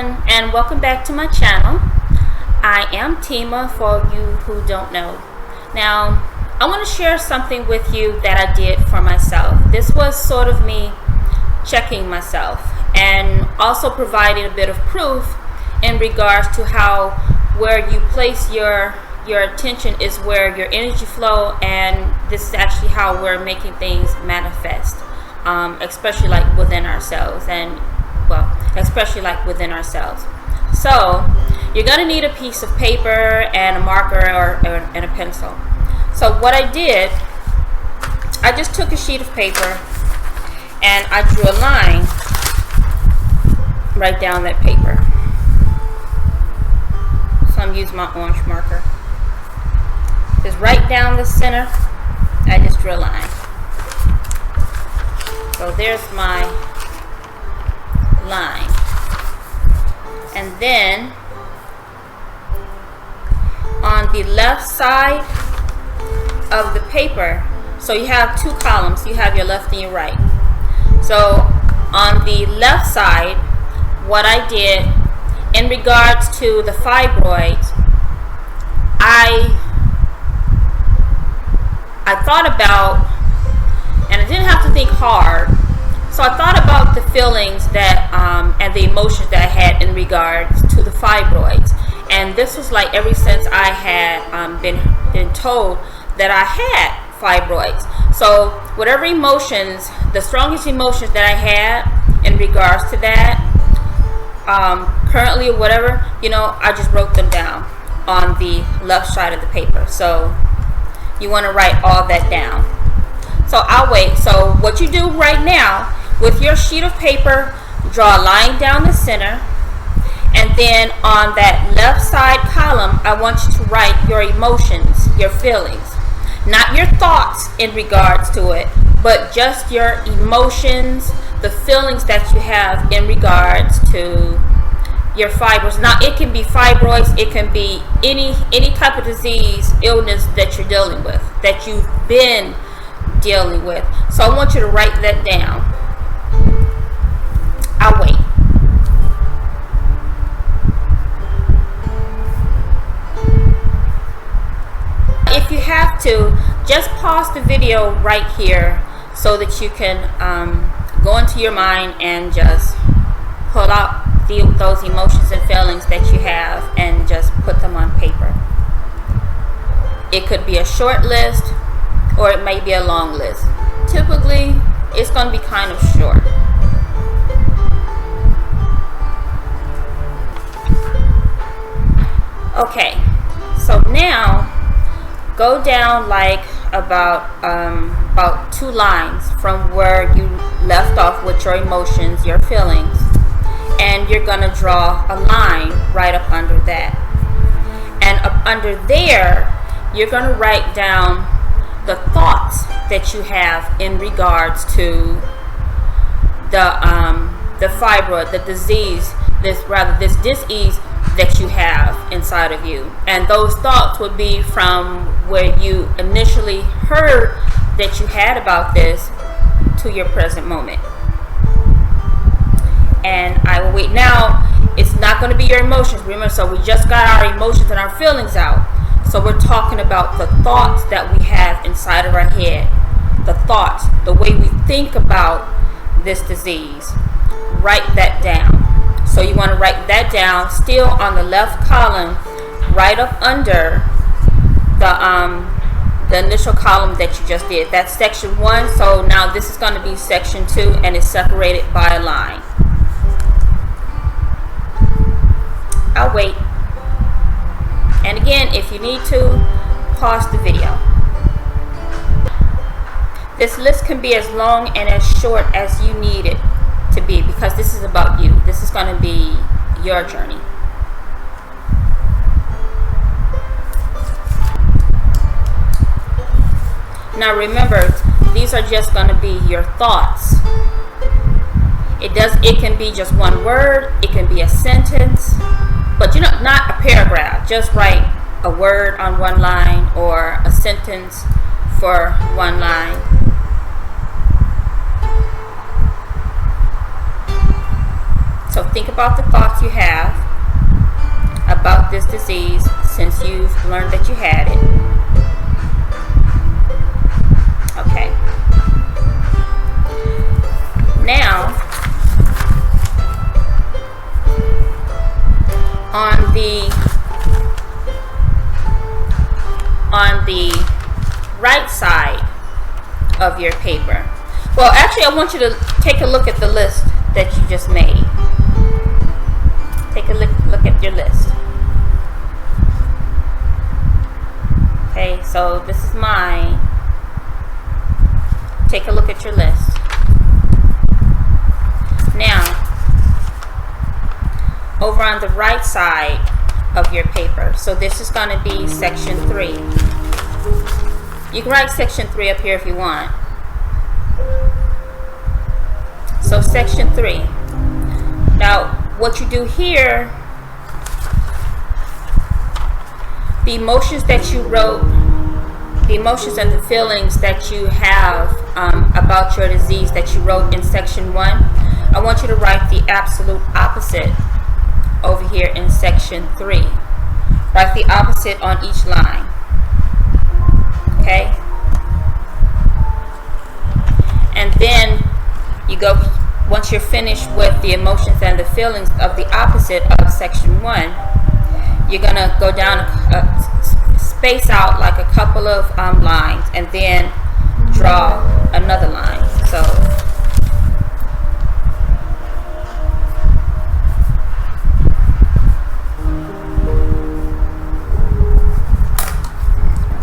everyone, and welcome back to my channel. I am Timah, for you who don't know. Now, I want to share something with you that I did for myself. This was sort of me checking myself and also providing a bit of proof in regards to how where you place your attention is where your energy flow, and this is actually how we're making things manifest, especially like within ourselves, So you're going to need a piece of paper and a marker and a pencil. So what I did, I just took a sheet of paper and I drew a line right down that paper. So I'm using my orange marker. Just right down the center, I just drew a line. So there's my line. And then on the left side of the paper, so you have two columns, you have your left and your right. So on the left side, what I did in regards to the fibroids, I thought about, and I didn't have to think hard, so I thought about the feelings that and the emotions that I had in regards to the fibroids. And this was like ever since I had been told that I had fibroids. So whatever emotions, the strongest emotions that I had in regards to that, currently or whatever, I just wrote them down on the left side of the paper. So you want to write all that down. So I'll wait. So what you do right now with your sheet of paper, draw a line down the center, and then on that left side column, I want you to write your emotions, your feelings, not your thoughts in regards to it, but just your emotions, the feelings that you have in regards to your fibroids. Now, it can be fibroids, it can be any type of disease, illness that you're dealing with, that you've been dealing with. So I want you to write that down. I'll wait. If you have to, just pause the video right here so that you can go into your mind and just pull out those emotions and feelings that you have and just put them on paper. It could be a short list or it may be a long list. Typically, it's going to be kind of short. Okay, so now go down like about 2 lines from where you left off with your emotions, your feelings, and you're going to draw a line right up under that. And up under there, you're going to write down the thoughts that you have in regards to the fibroid, the disease, this disease that you have inside of you. And those thoughts would be from where you initially heard that you had about this to your present moment. And I will wait. Now, it's not going to be your emotions, remember, so we just got our emotions and our feelings out. So we're talking about the thoughts that we have inside of our head, the thoughts, the way we think about this disease. Write that down. So you want to write that down still on the left column, right up under the initial column that you just did. That's section 1. So now this is going to be section 2, and it's separated by a line. I'll wait. And again, if you need to, pause the video. This list can be as long and as short as you need it to be, because this is about you. This is going to be your journey. Now remember, these are just going to be your thoughts. It can be just one word, it can be a sentence, but not a paragraph. Just write a word on one line or a sentence for one line. So think about the thoughts you have about this disease since you've learned that you had it. Okay. Now, on the right side of your paper, well, actually, I want you to take a look at the list that you just made. Take a look at your list. Okay, so this is mine. Take a look at your list. Now, over on the right side of your paper, so this is going to be section 3. You can write section 3 up here if you want. So section 3. Now, what you do here, the emotions that you wrote, the emotions and the feelings that you have about your disease that you wrote in section 1, I want you to write the absolute opposite over here in section 3. Write the opposite on each line. Okay? And then you go, once you're finished with the emotions and the feelings of the opposite of section 1, you're going to go down, space out like a couple of lines, and then draw another line. So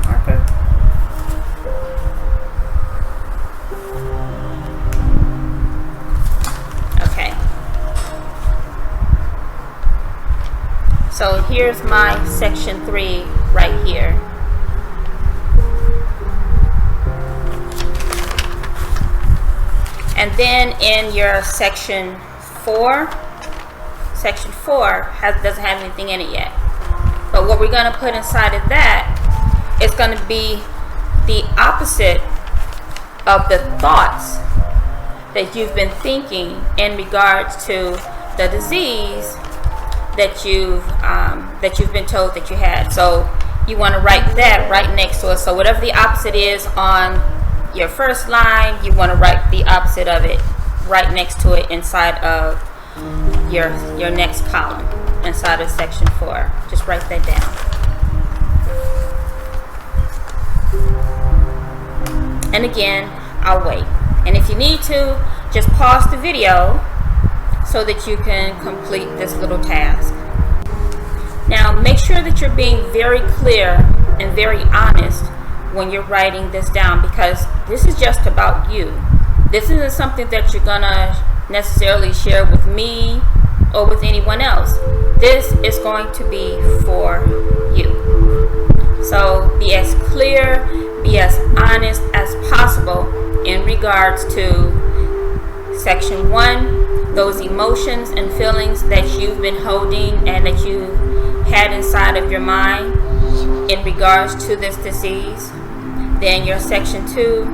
marker. Okay. So here's my section 3 right here. And then in your section 4 doesn't have anything in it yet. But what we're going to put inside of that is going to be the opposite of the thoughts that you've been thinking in regards to the disease that you've been told that you had. So you want to write that right next to it. So whatever the opposite is on your first line, you want to write the opposite of it right next to it inside of your next column, inside of section 4. Just write that down. And again, I'll wait. And if you need to, just pause the video so that you can complete this little task. Now, make sure that you're being very clear and very honest when you're writing this down, because this is just about you. This isn't something that you're gonna necessarily share with me or with anyone else. This is going to be for you. So be as clear, be as honest as possible in regards to section 1, those emotions and feelings that you've been holding and that you had inside of your mind in regards to this disease. Then your section 2,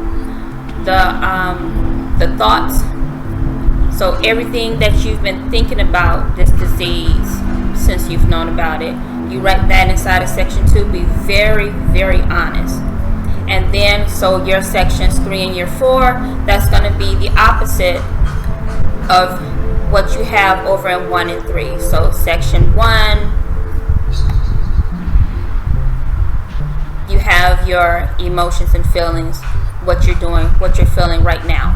the thoughts. So everything that you've been thinking about this disease since you've known about it, you write that inside of section 2. Be very, very honest. And then, so your sections 3 and your 4, that's going to be the opposite of what you have over in 1 and 3. So section 1, you have your emotions and feelings, what you're doing, what you're feeling right now.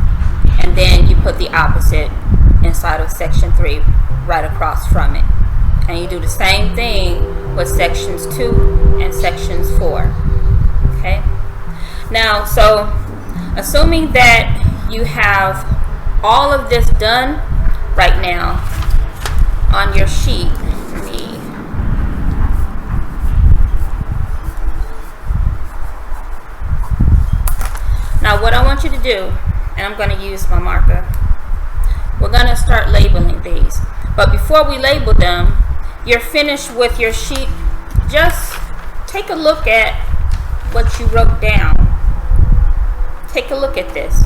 And then you put the opposite inside of section 3 right across from it. And you do the same thing with sections 2 and sections 4. Okay? Now, so assuming that you have all of this done right now on your sheet, now what I want you to do, and I'm going to use my marker, we're going to start labeling these. But before we label them, you're finished with your sheet, just take a look at what you wrote down. Take a look at this.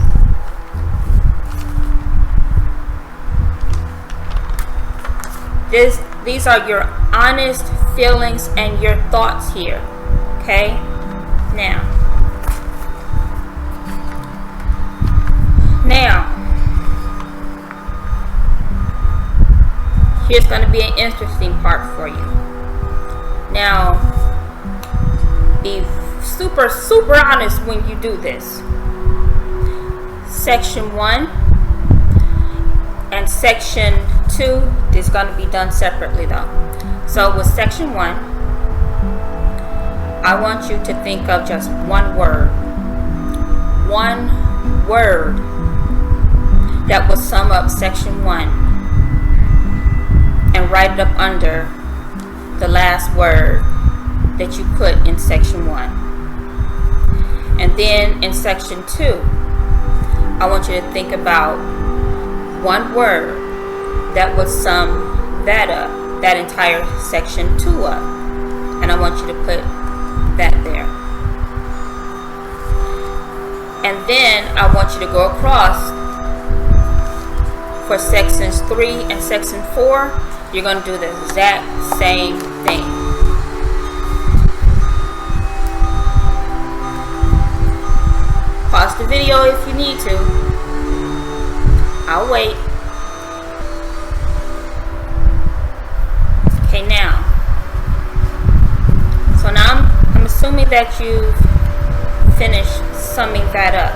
These are your honest feelings and your thoughts here. Okay? Now, here's going to be an interesting part for you. Now, be super honest when you do this. Section 1 and section 2 is going to be done separately though. So with section 1, I want you to think of just one word that will sum up section 1 and write it up under the last word that you put in section 1. And then in section 2, I want you to think about one word that would sum that up, that entire section 2 up. And I want you to put that there. And then I want you to go across for sections 3 and section 4. You're going to do the exact same thing. Pause the video if you need to. I'll wait. Okay, now. So now I'm assuming that you've finished summing that up.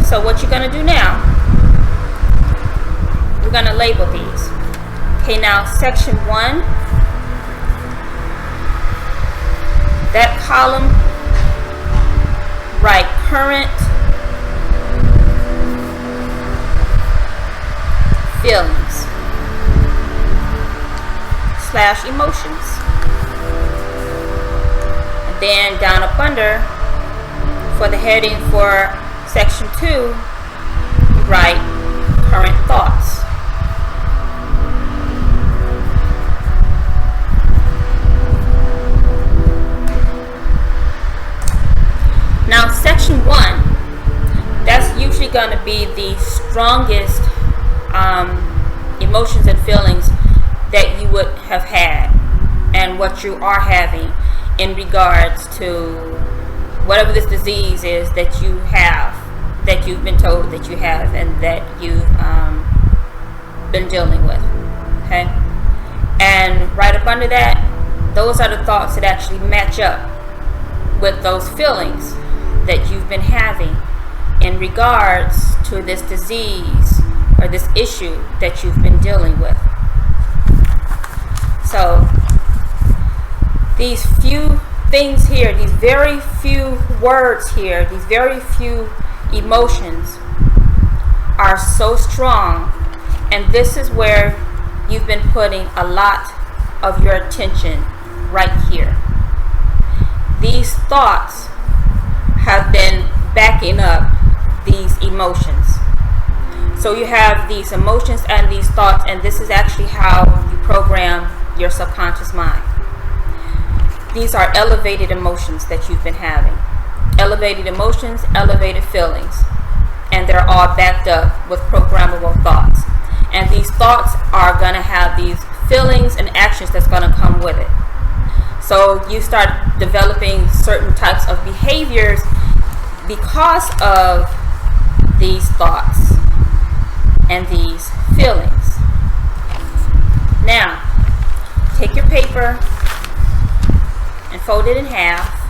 So what you're going to do now, we're going to label these. Okay, now section 1, that column, write current feelings / emotions. And then down up under, for the heading for section 2, write current thoughts. Now section 1, that's usually going to be the strongest emotions and feelings that you would have had and what you are having in regards to whatever this disease is that you have, that you've been told that you have and that you've been dealing with. Okay? And right up under that, those are the thoughts that actually match up with those feelings that you've been having in regards to this disease or this issue that you've been dealing with. So these few things here, these very few words here, these very few emotions are so strong, and this is where you've been putting a lot of your attention right here. These thoughts have been backing up these emotions. So you have these emotions and these thoughts, and this is actually how you program your subconscious mind. These are elevated emotions that you've been having. Elevated emotions, elevated feelings. And they're all backed up with programmable thoughts. And these thoughts are going to have these feelings and actions that's going to come with it. So you start developing certain types of behaviors because of these thoughts and these feelings. Now, take your paper and fold it in half.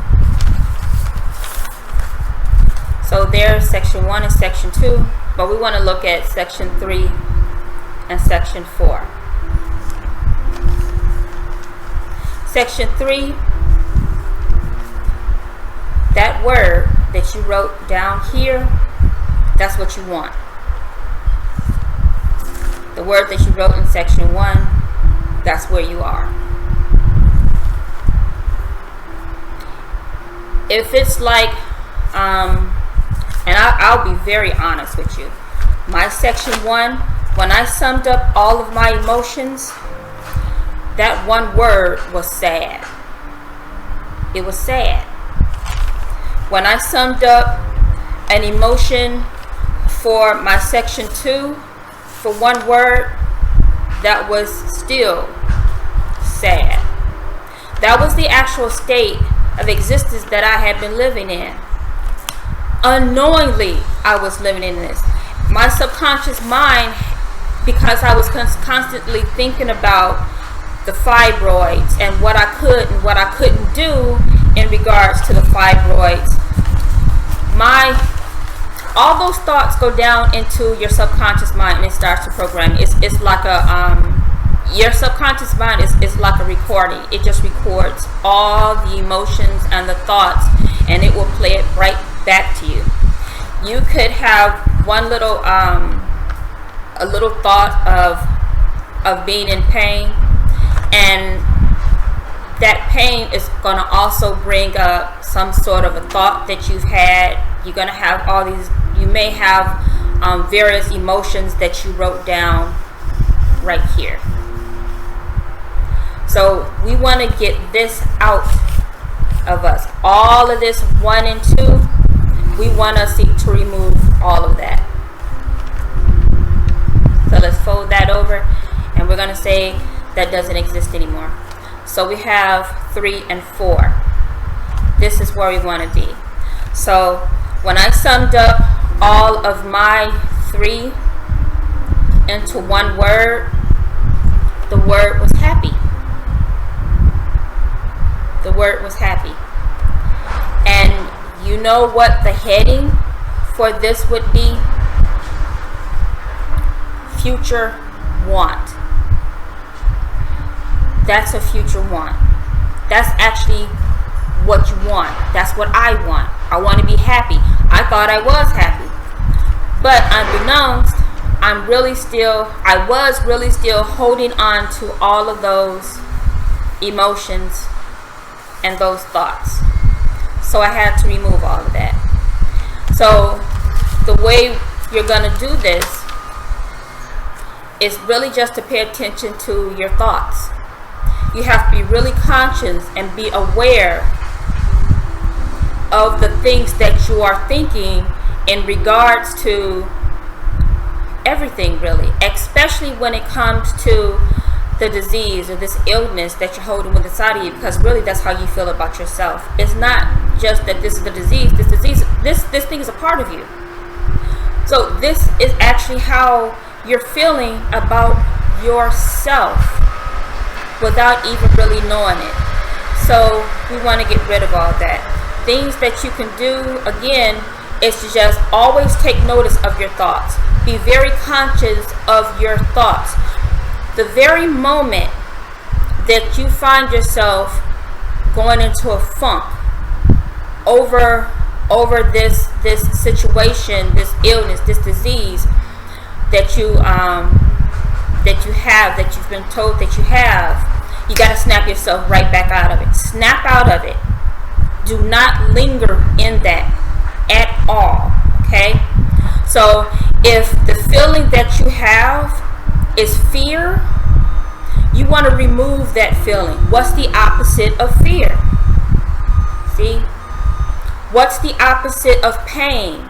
So there's section 1 and section 2, but we want to look at section 3 and section 4. Section 3, that word that you wrote down here, that's what you want. The word that you wrote in section 1, that's where you are. If it's like, and I'll be very honest with you, my section 1, when I summed up all of my emotions, that one word was sad. It was sad. When I summed up an emotion for my section 2, for one word, that was still sad. That was the actual state of existence that I had been living in. Unknowingly, I was living in this. My subconscious mind, because I was constantly thinking about the fibroids and what I could and what I couldn't do in regards to the fibroids, all those thoughts go down into your subconscious mind and it starts to program. It's like your subconscious mind is like a recording. It just records all the emotions and the thoughts, and it will play it right back to you. You could have one little a little thought of being in pain, and that pain is going to also bring up some sort of a thought that you've had. You're going to have all these, you may have various emotions that you wrote down right here. So we want to get this out of us. All of this 1 and 2, we want to seek to remove all of that. So let's fold that over, and we're going to say that doesn't exist anymore. So we have 3 and 4. This is where we want to be. So when I summed up all of my 3 into one word, the word was happy. The word was happy. And you know what the heading for this would be? Future want. That's a future want. That's actually what you want. That's what I want. I want to be happy. I thought I was happy, but unbeknownst, I was really still holding on to all of those emotions and those thoughts. So I had to remove all of that. So the way you're going to do this is really just to pay attention to your thoughts. You have to be really conscious and be aware of the things that you are thinking in regards to everything, really, especially when it comes to the disease or this illness that you're holding with inside of you, because really that's how you feel about yourself. It's not just that this is the disease. This thing is a part of you. So this is actually how you're feeling about yourself without even really knowing it. So we want to get rid of all that. Things that you can do, again, is to just always take notice of your thoughts. Be very conscious of your thoughts. The very moment that you find yourself going into a funk over this situation, this illness, this disease that you've been told that you have, you got to snap yourself right back out of it. Snap out of it. Do not linger in that at all. Okay? So if the feeling that you have is fear, you want to remove that feeling. What's the opposite of fear? See? What's the opposite of pain?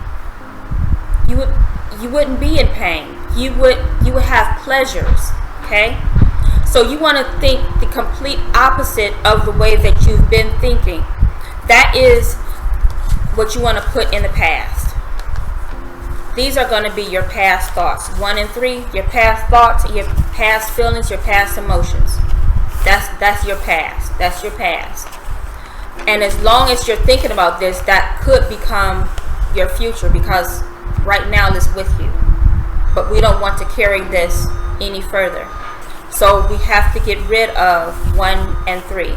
You wouldn't be in pain. You would have pleasures. Okay? So you want to think the complete opposite of the way that you've been thinking. That is what you want to put in the past. These are going to be your past thoughts. 1 and 3, your past thoughts, your past feelings, your past emotions. That's your past. That's your past. And as long as you're thinking about this, that could become your future, because right now it's with you. But we don't want to carry this any further. So we have to get rid of 1 and 3.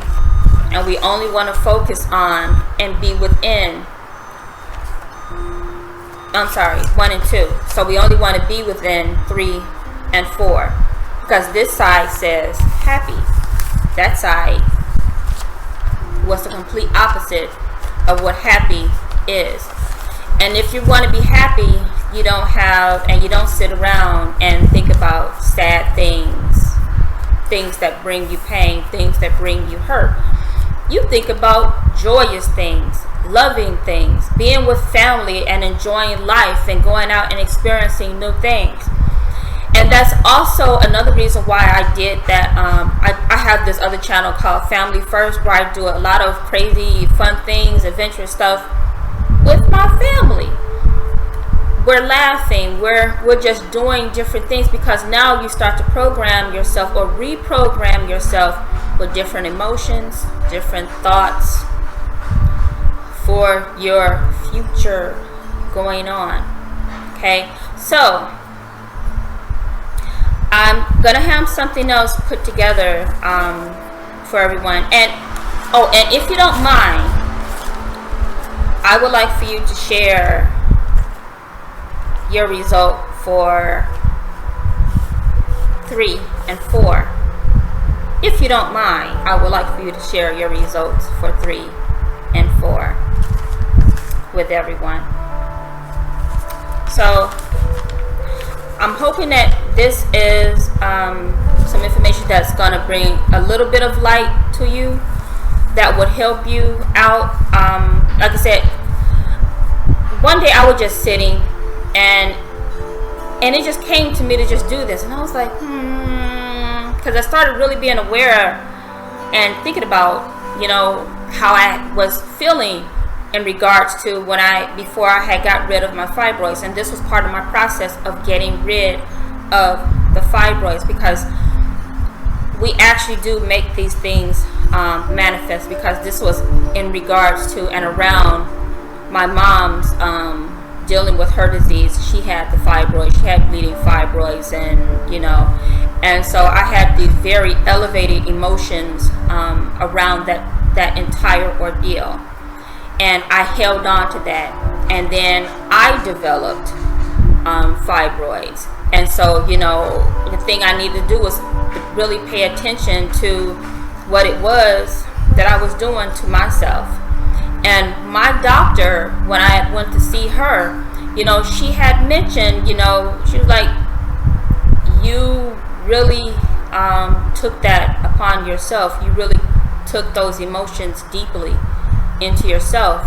And we only want to focus on and be within, 1 and 2. So we only want to be within 3 and 4. Because this side says happy. That side was the complete opposite of what happy is. And if you want to be happy, you don't sit around and think about sad things, things that bring you pain, things that bring you hurt. You think about joyous things, loving things, being with family and enjoying life and going out and experiencing new things. And that's also another reason why I did that. I have this other channel called Family First, where I do a lot of crazy, fun things, adventurous stuff with my family. We're laughing, we're just doing different things, because now you start to program yourself or reprogram yourself with different emotions, different thoughts for your future going on. Okay, so I'm gonna have something else put together for everyone, and if you don't mind, I would like for you to share your result for 3 and 4. If you don't mind, I would like for you to share your results for 3 and 4 with everyone. So I'm hoping that this is some information that's going to bring a little bit of light to you, that would help you out. Like I said, one day I was just sitting, and it just came to me to just do this, and I was like, because I started really being aware and thinking about, how I was feeling in regards to before I had got rid of my fibroids. And this was part of my process of getting rid of the fibroids, because we actually do make these things manifest, because this was in regards to and around my mom's dealing with her disease. She had the fibroids, she had bleeding fibroids, and so I had these very elevated emotions around that entire ordeal, and I held on to that, and then I developed fibroids. And so the thing I needed to do was really pay attention to what it was that I was doing to myself. And my doctor, when I went to see her, she had mentioned, she was like, you really took that upon yourself. You really took those emotions deeply into yourself.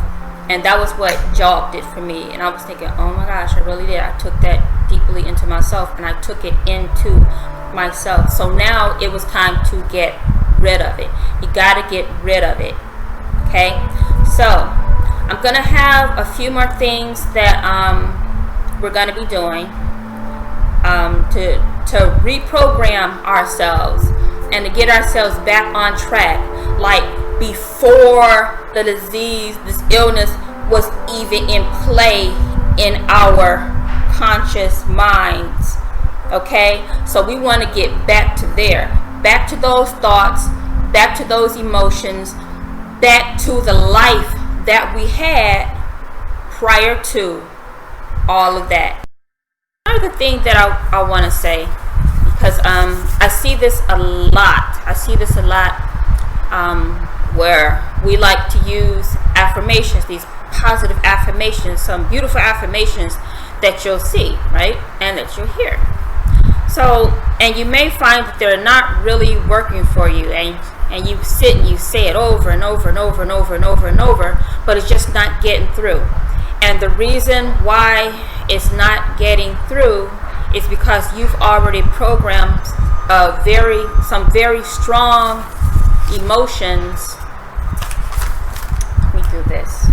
And that was what jogged it for me. And I was thinking, oh my gosh, I really did. I took that deeply into myself, and I took it into myself. So now it was time to get rid of it. You got to get rid of it. Okay, so I'm gonna have a few more things that we're gonna be doing to reprogram ourselves and to get ourselves back on track, like before the disease, this illness was even in play in our conscious minds. Okay, so we want to get back to there, back to those thoughts, back to those emotions, back to the life that we had prior to all of that. Another thing that I want to say, because I see this a lot. Where we like to use affirmations, these positive affirmations, some beautiful affirmations that you'll see, right, and that you'll hear. So, and you may find that they're not really working for you, and you sit and you say it over and over and over and over and over and over, but it's just not getting through. And the reason why it's not getting through is because you've already programmed some very strong emotions. Let me do this.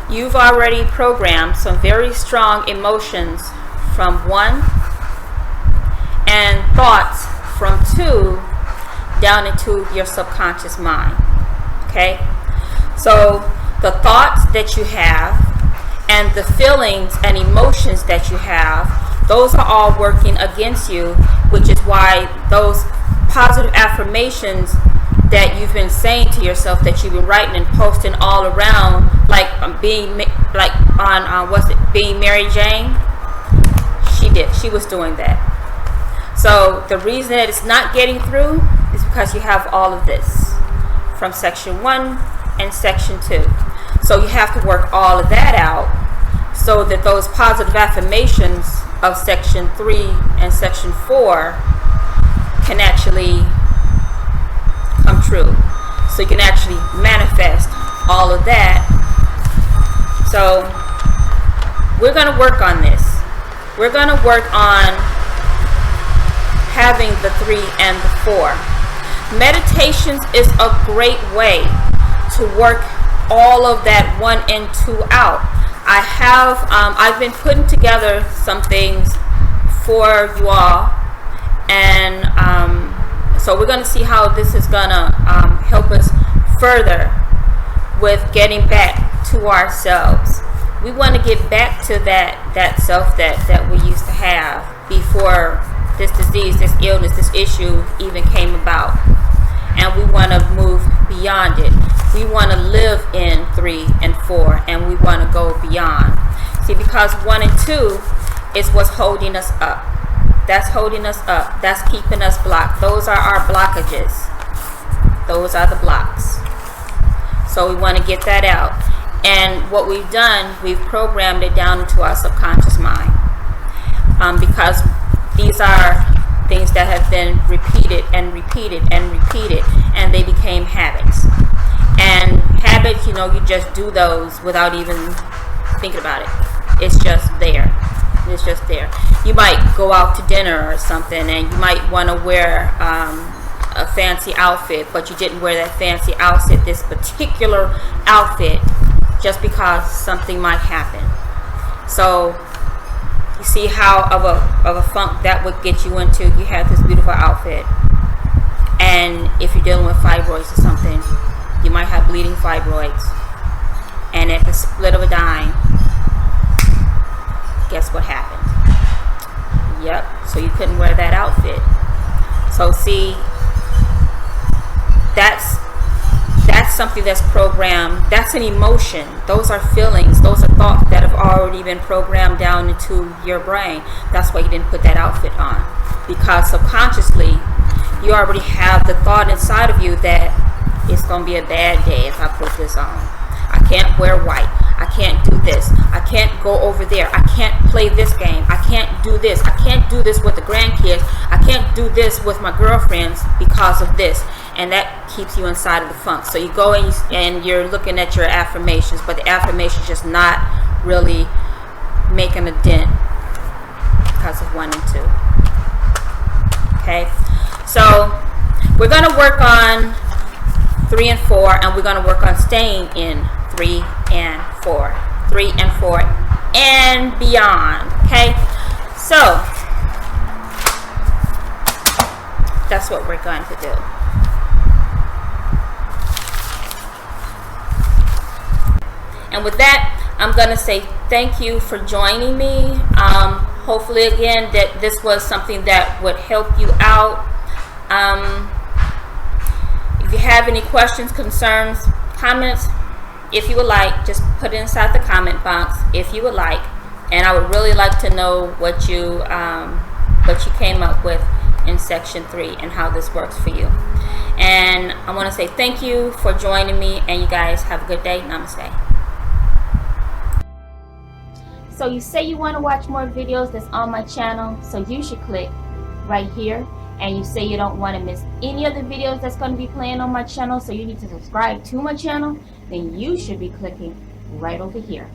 You've already programmed some very strong emotions from 1 and thoughts from 2 down into your subconscious mind. Okay? So the thoughts that you have and the feelings and emotions that you have, those are all working against you, which is why those positive affirmations that you've been saying to yourself, that you've been writing and posting all around, like being Mary Jane, she was doing that. So the reason that it's not getting through is because you have all of this from section 1 and section 2. So you have to work all of that out so that those positive affirmations of section 3 and section 4 can actually come true, so you can actually manifest all of that. So we're going to work on this. We're going to work on having the 3 and the 4. Meditations is a great way to work all of that 1 and 2 out. I've been putting together some things for you all, and so we're going to see how this is going to help us further with getting back to ourselves. We want to get back to that self that we used to have before this disease, this illness, this issue even came about. And we want to move beyond it. We want to live in 3 and 4, and we want to go beyond. See, because 1 and 2 is what's holding us up. That's holding us up. That's keeping us blocked. Those are our blockages. Those are the blocks. So we want to get that out. And what we've done, we've programmed it down into our subconscious mind. Because these are things that have been repeated and repeated and repeated, and they became habits. And habits, you just do those without even thinking about it. It's just there. It's just there. You might go out to dinner or something, and you might want to wear a fancy outfit, but you didn't wear that fancy outfit, this particular outfit, just because something might happen. So you see how of a funk that would get you into. You have this beautiful outfit, and if you're dealing with fibroids or something, you might have bleeding fibroids, and at the split of a dime, guess what happened? Yep. So you couldn't wear that outfit. So see, that's something that's programmed. That's an emotion. Those are feelings. Those are thoughts that have already been programmed down into your brain. That's why you didn't put that outfit on, because subconsciously you already have the thought inside of you that it's going to be a bad day if I put this on. I can't wear white. I can't do this. I can't go over there. I can't play this game. I can't do this. I can't do this with the grandkids. I can't do this with my girlfriends because of this. And that keeps you inside of the funk. So you go and you're looking at your affirmations, but the affirmation's just not really making a dent because of 1 and 2. Okay? So we're going to work on 3 and 4, and we're going to work on staying in 3 and 4. 3 and 4 and beyond. Okay? So that's what we're going to do. And with that, I'm going to say thank you for joining me. Hopefully, again, that this was something that would help you out. If you have any questions, concerns, comments, if you would like, just put it inside the comment box if you would like. And I would really like to know what you came up with in section 3 and how this works for you. And I want to say thank you for joining me, and you guys have a good day. Namaste. So you say you want to watch more videos that's on my channel, so you should click right here. And you say you don't want to miss any of the videos that's going to be playing on my channel, so you need to subscribe to my channel, then you should be clicking right over here.